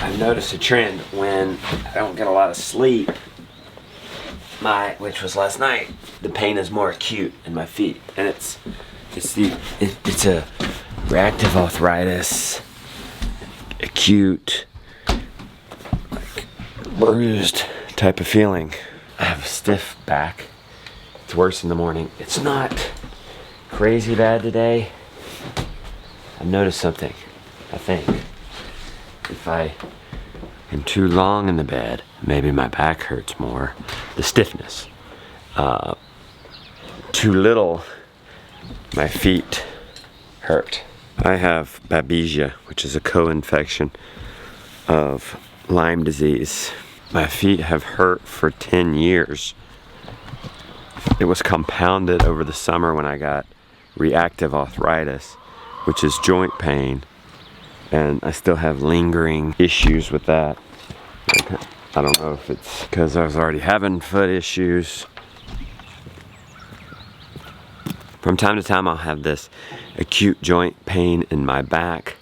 I've noticed a trend when I don't get a lot of sleep, which was last night, the pain is more acute in my feet, and it's a reactive arthritis, acute, like bruised type of feeling. I have a stiff back. It's worse in the morning. It's not crazy bad today. I've noticed something, I think. If I am too long in the bed, maybe my back hurts more. The stiffness. Too little, my feet hurt. I have babesia, which is a co-infection of Lyme disease. My feet have hurt for 10 years. It was compounded over the summer when I got reactive arthritis, which is joint pain, and I still have lingering issues with that. I don't know if it's because I was already having foot issues. From time to time I'll have this acute joint pain in my back.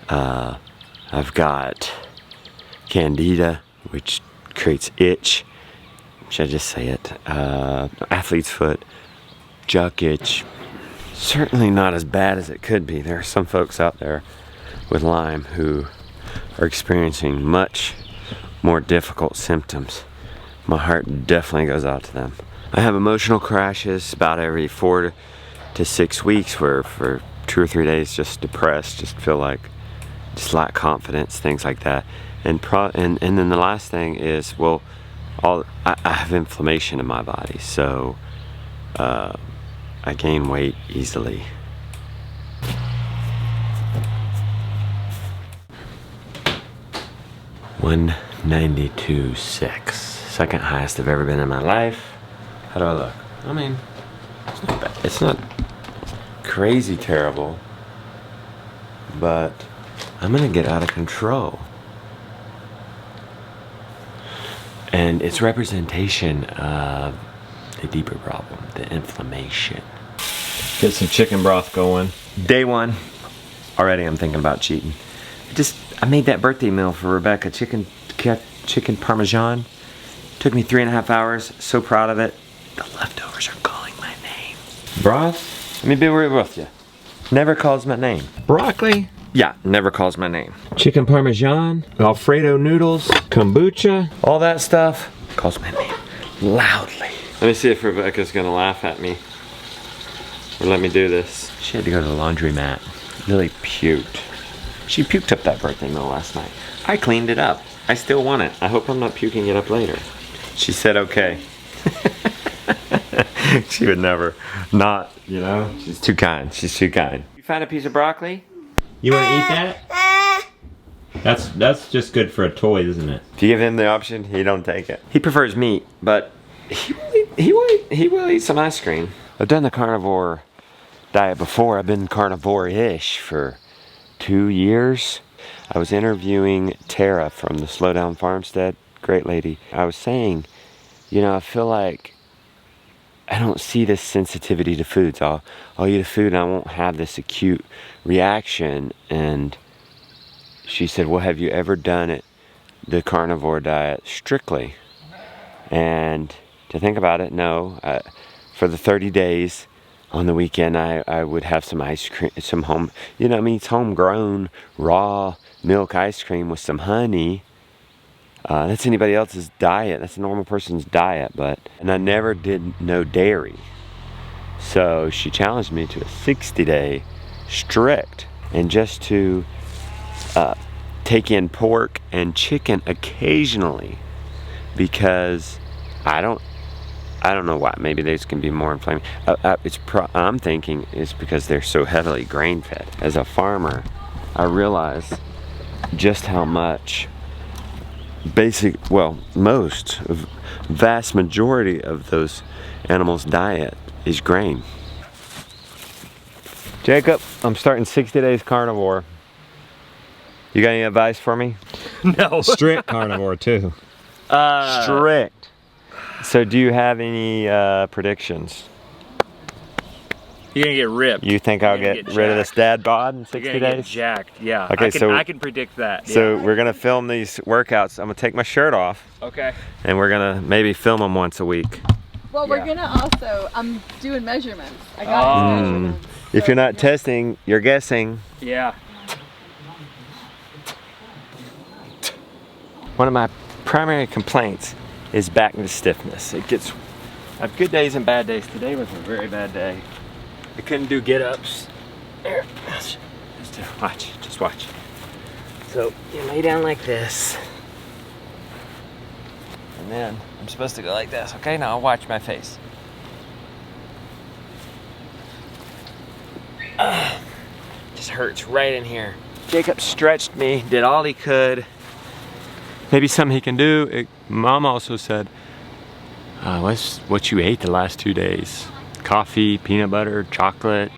I've got candida, which creates itch. Should I just say it? Athlete's foot, juck itch. Certainly not as bad as it could be. There are some folks out there with Lyme who are experiencing much more difficult symptoms. My heart definitely goes out to them. I have emotional crashes about every 4 to 6 weeks where for 2 or 3 days just depressed, just feel like, just lack confidence, things like that. And then the last thing is, well, I have inflammation in my body, so I gain weight easily. $192.6, second highest I've ever been in my life. How do I look? I mean, it's not bad. It's not crazy terrible, but I'm gonna get out of control. And it's representation of the deeper problem, the inflammation. Get some chicken broth going. Day one. Already I'm thinking about cheating. I made that birthday meal for Rebecca, chicken parmesan. Took me 3.5 hours, so proud of it. The leftovers are calling my name. Broth? Let me be real with you. Never calls my name. Broccoli? Yeah, never calls my name. Chicken parmesan, Alfredo noodles, kombucha, all that stuff calls my name loudly. Let me see if Rebecca's gonna laugh at me or let me do this. She had to go to the laundromat. Really puked. She puked up that birthday meal last night. I cleaned it up. I still want it. I hope I'm not puking it up later. She said okay. She would never not, you know? She's too kind. She's too kind. You find a piece of broccoli? You want to eat that? That's just good for a toy, isn't it? If you give him the option, he don't take it. He prefers meat, but he will eat some ice cream. I've done the carnivore diet before. I've been carnivore-ish for 2 years. I was interviewing Tara from the Slow Down Farmstead. Great lady. I was saying, you know, I feel like I don't see this sensitivity to foods. I'll eat a food and I won't have this acute reaction. And she said, well, have you ever done it, the carnivore diet, strictly? And to think about it, no. For the 30 days on the weekend, I would have some ice cream, some home, you know, I mean, it's homegrown, raw milk ice cream with some honey. That's anybody else's diet. That's a normal person's diet, and I never did no dairy. So she challenged me to a 60-day strict, and just to take in pork and chicken occasionally, because I don't know why. Maybe these can be more inflamming. I'm thinking it's because they're so heavily grain-fed. As a farmer, I realize just how much vast majority of those animals' diet is grain. Jacob, I'm starting 60 days carnivore. You got any advice for me? No. Strict carnivore too. Strict. So do you have any predictions? You're gonna get ripped. You think I'll get rid of this dad bod in 60 You're gonna days? get jacked, yeah. Okay, I can predict that. So we're gonna film these workouts. I'm gonna take my shirt off. Okay. And we're gonna maybe film them once a week. Well, we're gonna also, I'm doing measurements. I got measurements. If you're not testing, you're guessing. Yeah. One of my primary complaints is back to stiffness. I have good days and bad days. Today was a very bad day. I couldn't do get-ups. There, just watch. So you lay down like this. And then I'm supposed to go like this. Okay, now watch my face. Just hurts right in here. Jacob stretched me, did all he could. Maybe something he can do. Mom also said, what's what you ate the last 2 days? Coffee, peanut butter, chocolate.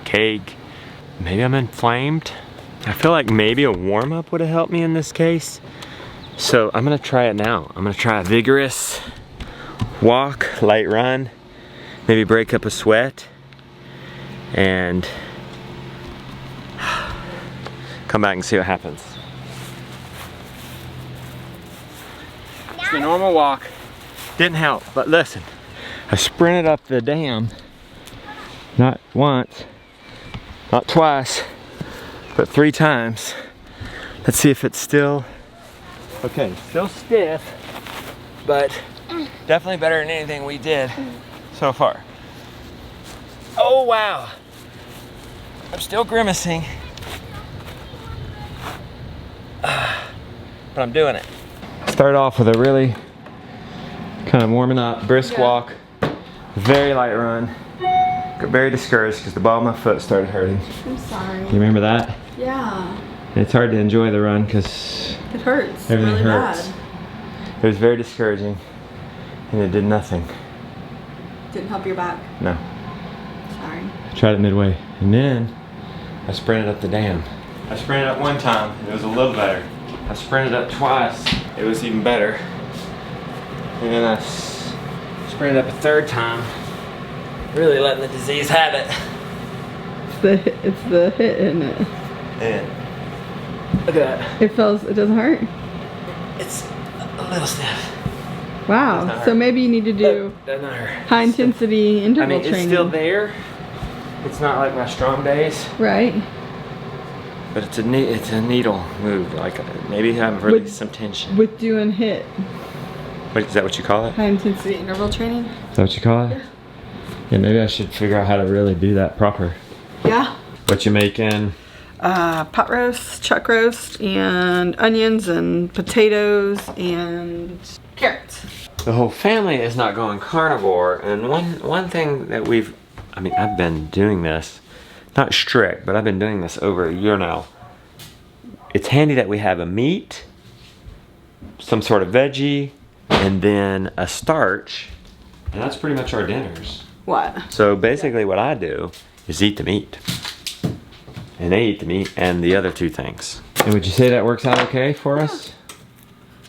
Cake. Maybe I'm inflamed. I feel like maybe a warm-up would have helped me in this case. So I'm gonna try it now. I'm gonna try a vigorous walk, light run, maybe break up a sweat, and come back and see what happens. It's the normal walk. Didn't help, but listen, I sprinted up the dam, not once, not twice, but 3 times. Let's see if it's still, okay, still stiff, but definitely better than anything we did so far. Oh wow, I'm still grimacing, but I'm doing it. Start off with a really kind of warming up, brisk walk, very light run. Got very discouraged because the ball of my foot started hurting. I'm sorry. You remember that? Yeah. It's hard to enjoy the run because it hurts. Everything really hurts. Bad. It was very discouraging, and it did nothing. Didn't help your back. No. Sorry. I tried it midway, and then I sprinted up the dam. I sprinted up 1 time, and it was a little better. I sprinted up twice, it was even better. And then I sprinted up a 3rd time, really letting the disease have it. It's the hit, isn't it? And look at that. It doesn't hurt? It's a little stiff. Wow, so maybe you need to do Doesn't hurt. high intensity interval training. It's still there. It's not like my strong days. Right. But it's a needle move. Like maybe I've released some tension. With doing hit. Wait, is that what you call it? High intensity interval training. Is that what you call it? Yeah, maybe I should figure out how to really do that proper. Yeah. What you making? Pot roast, chuck roast, and onions and potatoes and carrots. The whole family is not going carnivore, and one thing that I've been doing this, not strict, but I've been doing this over a year now. It's handy that we have a meat, some sort of veggie, and then a starch, and that's pretty much our dinners. What? So basically what I do is eat the meat. And they eat the meat and the other 2 things. And would you say that works out okay for us?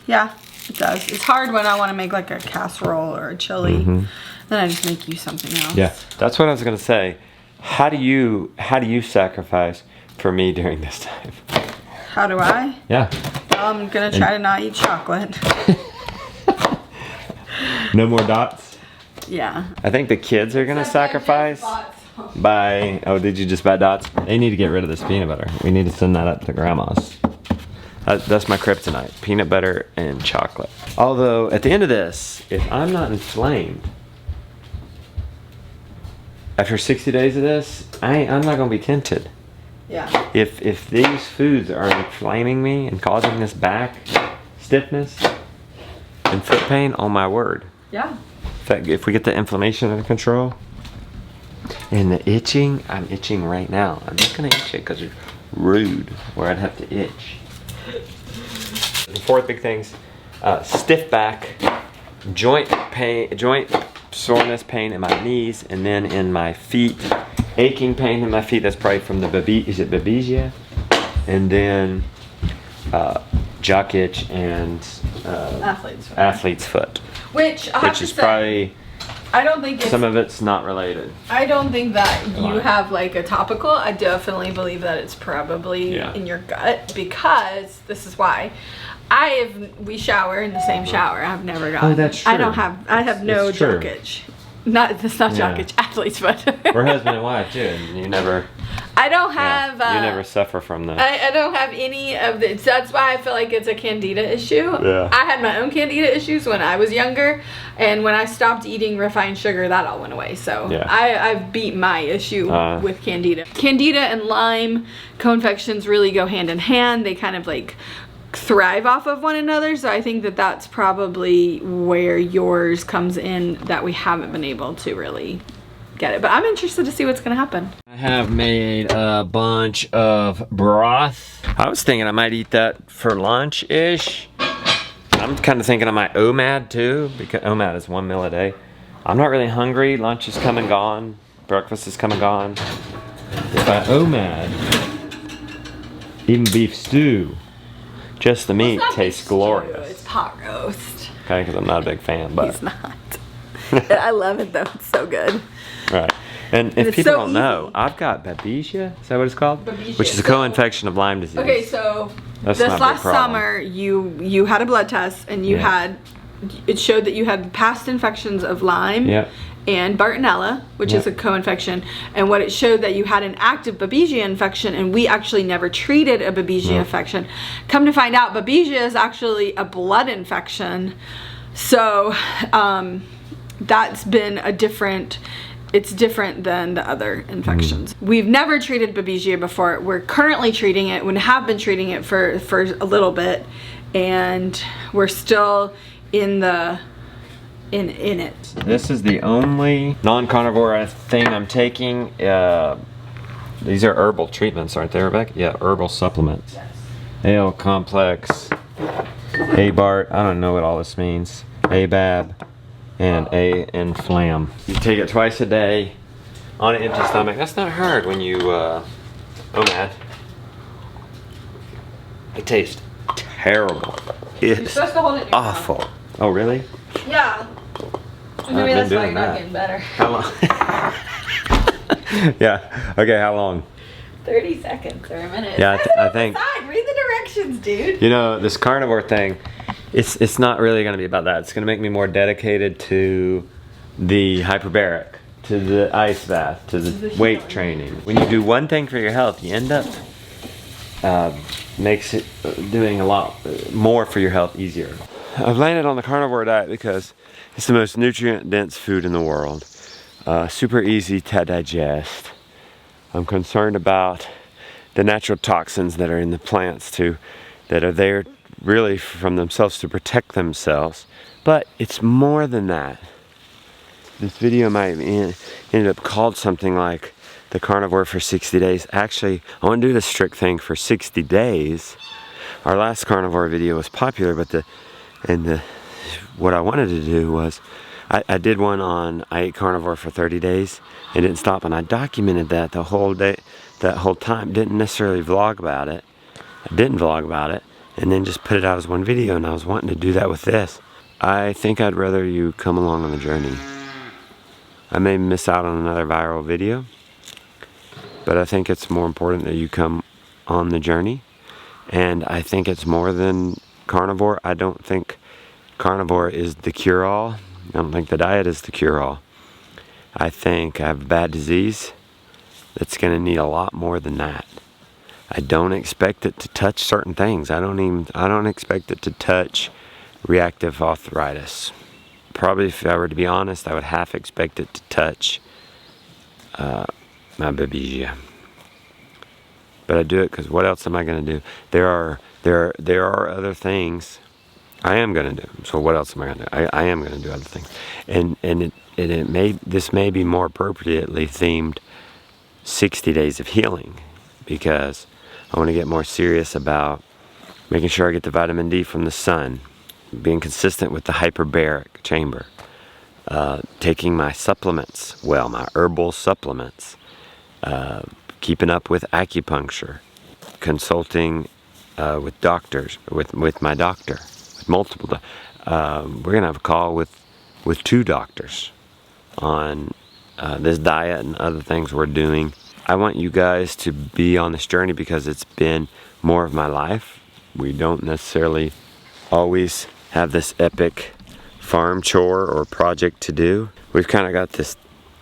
Yeah, it does. It's hard when I want to make like a casserole or a chili. Then I just make you something else. Yeah, that's what I was gonna say. How do you sacrifice for me during this time? How do I? Yeah. Well, I'm gonna try to not eat chocolate. No more dots? Yeah. I think the kids are gonna sacrifice by, oh, did you just buy dots? They need to get rid of this peanut butter. We need to send that up to grandma's. That's my kryptonite, peanut butter and chocolate. Although, at the end of this, if I'm not inflamed, after 60 days of this, I'm not gonna be tempted. Yeah. If these foods are inflaming me and causing this back stiffness and foot pain, oh my word. Yeah. In fact, if we get the inflammation under control, and the itching, I'm itching right now. I'm not gonna itch it because it's rude, where I'd have to itch. The 4th big things, stiff back, joint pain, joint soreness, pain in my knees, and then in my feet, aching pain in my feet. That's probably from the babesia? And then jock itch and Athlete's foot. Which I have to is say, probably I don't think it's, some of it's not related. I don't think that you Lyme. have like a topical. I definitely believe that it's probably in your gut, because this is why. We shower in the same shower. I've never gotten. Oh, that's true. I have no It's true. jockage. That's not jockage. Athlete's foot. We're husband and wife too, and you never. I don't have. you never suffer from that. I don't have any of the. That's why I feel like it's a candida issue. Yeah. I had my own candida issues when I was younger, and when I stopped eating refined sugar, that all went away. So I've beat my issue with candida. Candida and Lyme co-infections really go hand in hand. They kind of like thrive off of one another, so I think that that's probably where yours comes in, that we haven't been able to really get it. But I'm interested to see what's gonna happen. I have made a bunch of broth. I was thinking I might eat that for lunch-ish. I'm kind of thinking I might OMAD too, because OMAD is 1 meal a day. I'm not really hungry. Lunch is come and gone. Breakfast is come and gone. If I OMAD, even beef stew, just the meat tastes glorious. It's pot roast. Okay, because I'm not a big fan, but It's not. I love it though. It's so good. right. And if it's people so don't know, easy. I've got babesia. Is that what it's called? Babesia. Which is a co-infection of Lyme disease. Okay, so That's this not a big last problem. summer, you had a blood test, and you had, it showed that you had past infections of Lyme. Yep. And Bartonella, which is a co-infection, and what it showed that you had an active Babesia infection, and we actually never treated a Babesia infection. Come to find out, Babesia is actually a blood infection, so that's been it's different than the other infections. We've never treated Babesia before. We're currently treating it, we have been treating it for a little bit, and we're still in it. This is the only non-carnivore thing I'm taking. These are herbal treatments, aren't they, Rebecca? Yeah, herbal supplements. Yes. Ale complex, ABART, I don't know what all this means. ABAB, and A-inflam. You take it twice a day on an empty stomach. That's not hard when you, OMAD. It tastes terrible. You're It's supposed to hold it in your awful. Oh, really? mouth. Yeah. been Maybe that's why doing you're not that. getting better. How long? Yeah. Okay, how long? 30 seconds or a minute. Yeah, It says it I on the think- side. Read the directions, dude. You know, this carnivore thing, it's not really going to be about that. It's going to make me more dedicated to the hyperbaric, to the ice bath, to the weight training. When you do one thing for your health, you end up makes it doing a lot more for your health easier. I've landed on the carnivore diet because it's the most nutrient-dense food in the world. Super easy to digest. I'm concerned about the natural toxins that are in the plants that are there really from themselves to protect themselves. But it's more than that. This video might end up called something like the carnivore for 60 days. Actually, I want to do the strict thing for 60 days. Our last carnivore video was popular, but what I wanted to do was I did one on I ate carnivore for 30 days and didn't stop, and I documented that the whole day, that whole time. Didn't necessarily vlog about it. I didn't vlog about it, and then just put it out as one video, and I was wanting to do that with this. I think I'd rather you come along on the journey. I may miss out on another viral video, but I think it's more important that you come on the journey, and I think it's more than carnivore. I don't think carnivore is the cure-all. I don't think the diet is the cure-all. I think I have a bad disease that's going to need a lot more than that. I don't expect it to touch certain things. I don't expect it to touch reactive arthritis. Probably, if I were to be honest, I would half expect it to touch my babesia. But I do it because what else am I going to do? There are other things I am going to do. So what else am I going to do? I am going to do other things. And this may be more appropriately themed 60 days of healing, because I want to get more serious about making sure I get the vitamin D from the sun, being consistent with the hyperbaric chamber, taking my supplements, well, my herbal supplements, keeping up with acupuncture, consulting with doctors, with my doctor, with multiple. We're gonna have a call with 2 doctors on this diet and other things we're doing. I want you guys to be on this journey because it's been more of my life. We don't necessarily always have this epic farm chore or project to do. We've kind of got this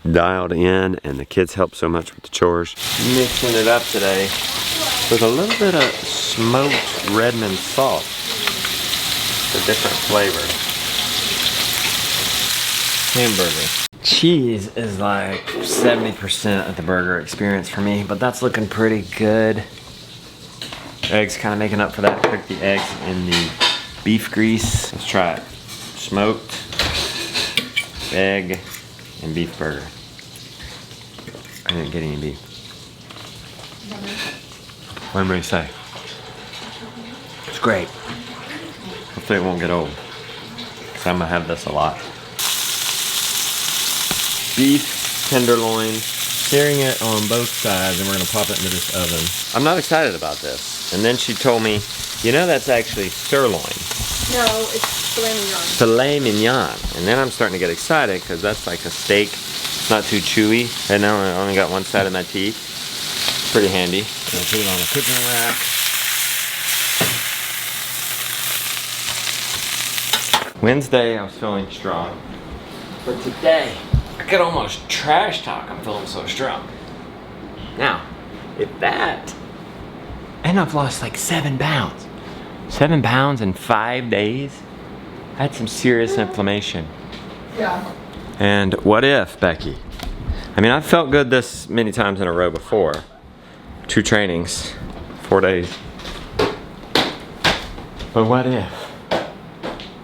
dialed in, and the kids help so much with the chores. Mixing it up today with a little bit of smoked Redmond salt. It's a different flavor. Hamburger. Cheese is like 70% of the burger experience for me, but that's looking pretty good. Eggs kind of making up for that. Cook the eggs in the beef grease. Let's try it. Smoked egg and beef burger. I didn't get any beef. What did you say? It's great. Hopefully it won't get old, because I'm gonna have this a lot. Beef tenderloin, searing it on both sides, and we're gonna pop it into this oven. I'm not excited about this. And then she told me, you know, that's actually sirloin. No, it's filet mignon. Filet mignon. And then I'm starting to get excited because that's like a steak. It's not too chewy. And now I only got one side of my teeth. Pretty handy. I'll put it on a cooking rack. Wednesday I was feeling strong. But today, I could almost trash talk. I'm feeling so strong. Now, and I've lost like 7 pounds. 7 pounds in 5 days? I had some serious inflammation. Yeah. And what if, Becky? I mean, I've felt good this many times in a row before. 2 trainings, 4 days. But what if?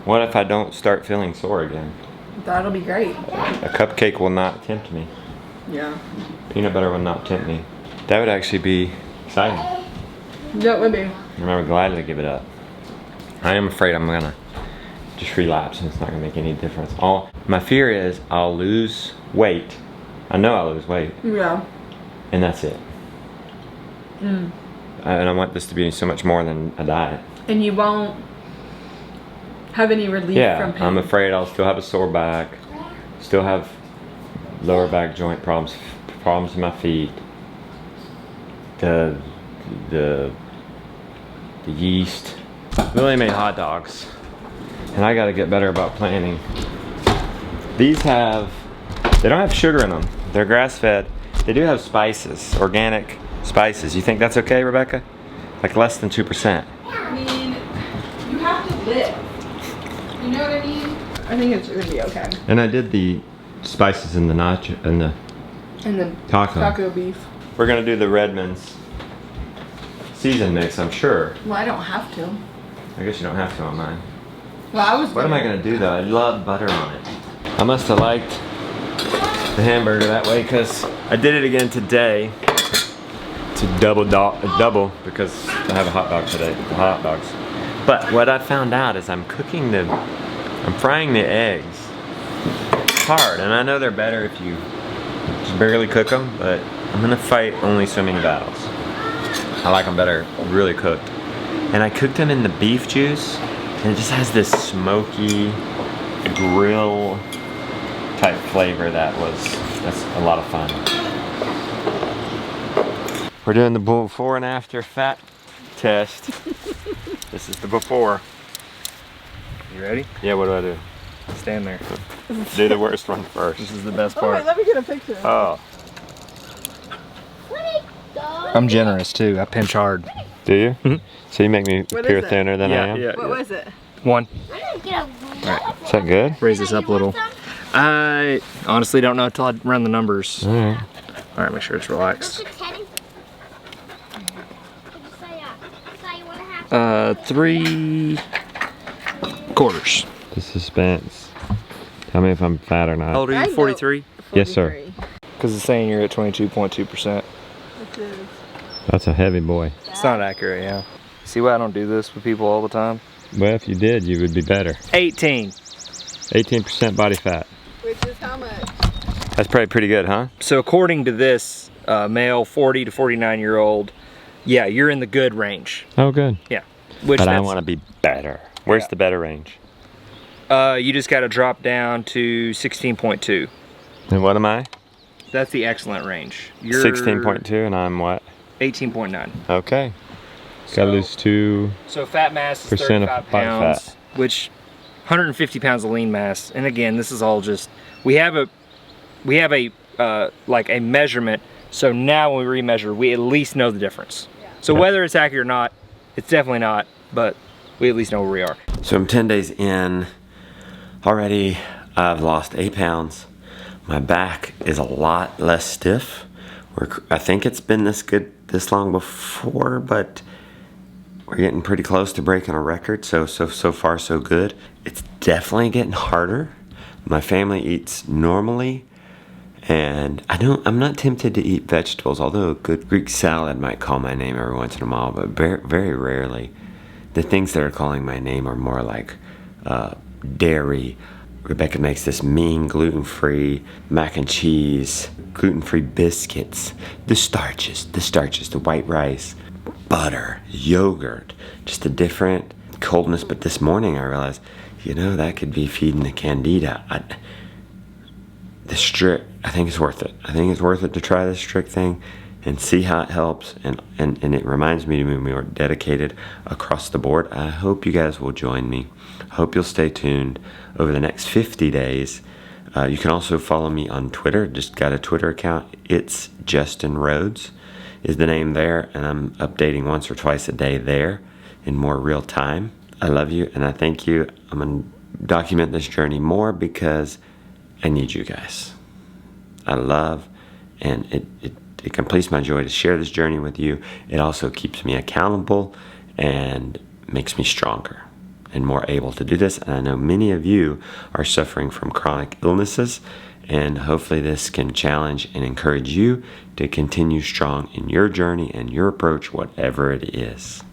What if I don't start feeling sore again? That'll be great. A cupcake will not tempt me. Yeah. Peanut butter will not tempt me. That would actually be exciting. That would be. And I would gladly give it up. I am afraid I'm gonna just relapse and it's not gonna make any difference. My fear is I'll lose weight. I know I'll lose weight. Yeah. And that's it. And I want this to be so much more than a diet. And you won't have any relief from pain. I'm afraid I'll still have a sore back, still have lower back joint problems in my feet, the yeast. Lily made hot dogs, and I gotta get better about planning. They don't have sugar in them. They're grass-fed. They do have spices, organic spices. You think that's okay, Rebecca? Like less than 2%. I mean, you have to live. You know what I mean? I think it's gonna be okay. And I did the spices in the nacho and the taco beef. We're gonna do the Redmond's season mix, I'm sure. Well, I don't have to. I guess you don't have to on mine. Well, What am I gonna do though? I love butter on it. I must have liked the hamburger that way because I did it again today to double because I have a hot dog today. Hot dogs. But what I found out is I'm frying the eggs hard, and I know they're better if you just barely cook them, but I'm gonna fight only so many battles. I like them better really cooked. And I cooked them in the beef juice, and it just has this smoky grill type flavor that's a lot of fun. We're doing the before and after fat test. This is the before. You ready? Yeah, what do? Stand there. Do the worst one first. This is the best Oh, part. wait, let me get a picture. Oh. I'm generous too. I pinch hard. Do you? Mhm. So you make me What appear is it? thinner than I am? What was it? 1. Is that good? Raise this up a little. I honestly don't know until I run the numbers. Alright. Alright, make sure it's relaxed. 3/4. The suspense. Tell me if I'm fat or not. How old are I you? know. 43? Yes, sir. 43. Because it's saying you're at 22.2%. Which is That's a heavy boy. It's not accurate, yeah. See why I don't do this with people all the time? Well, if you did, you would be better. 18. 18% body fat. Which is how much? That's probably pretty good, huh? So according to this male 40 to 49-year-old, yeah, you're in the good range. Oh, good. Yeah. Which But I that's- want to be better. Where's Yeah. the better range? You just got to drop down to 16.2. And what am I? That's the excellent range. You're 16.2 and I'm what? 18.9. Okay. So- Gotta lose 2. So fat mass is % of 35 body pounds, fat. which 150 pounds of lean mass. And again, this is all just, we have a like a measurement. So now when we remeasure, we at least know the difference. So whether it's accurate or not, it's definitely not, but we at least know where we are. So I'm 10 days in. Already I've lost 8 pounds. My back is a lot less stiff. I think it's been this long before, but we're getting pretty close to breaking a record. So far so good. It's definitely getting harder. My family eats normally, and I'm not tempted to eat vegetables, although a good Greek salad might call my name every once in a while, but very, very rarely. The things that are calling my name are more like dairy. Rebecca makes this mean gluten-free mac and cheese, gluten-free biscuits, the starches, the white rice, butter, yogurt, just a different coldness. But this morning I realized, that could be feeding the candida. The strict, I think it's worth it. I think it's worth it to try this strict thing and see how it helps. And it reminds me to be more dedicated across the board. I hope you guys will join me. I hope you'll stay tuned over the next 50 days. You can also follow me on Twitter. Just got a Twitter account. It's Justin Rhodes is the name there. And I'm updating once or twice a day there in more real time. I love you and I thank you. I'm going to document this journey more because I need you guys. I love, and it completes my joy to share this journey with you. It also keeps me accountable and makes me stronger and more able to do this. And I know many of you are suffering from chronic illnesses, and hopefully this can challenge and encourage you to continue strong in your journey and your approach, whatever it is.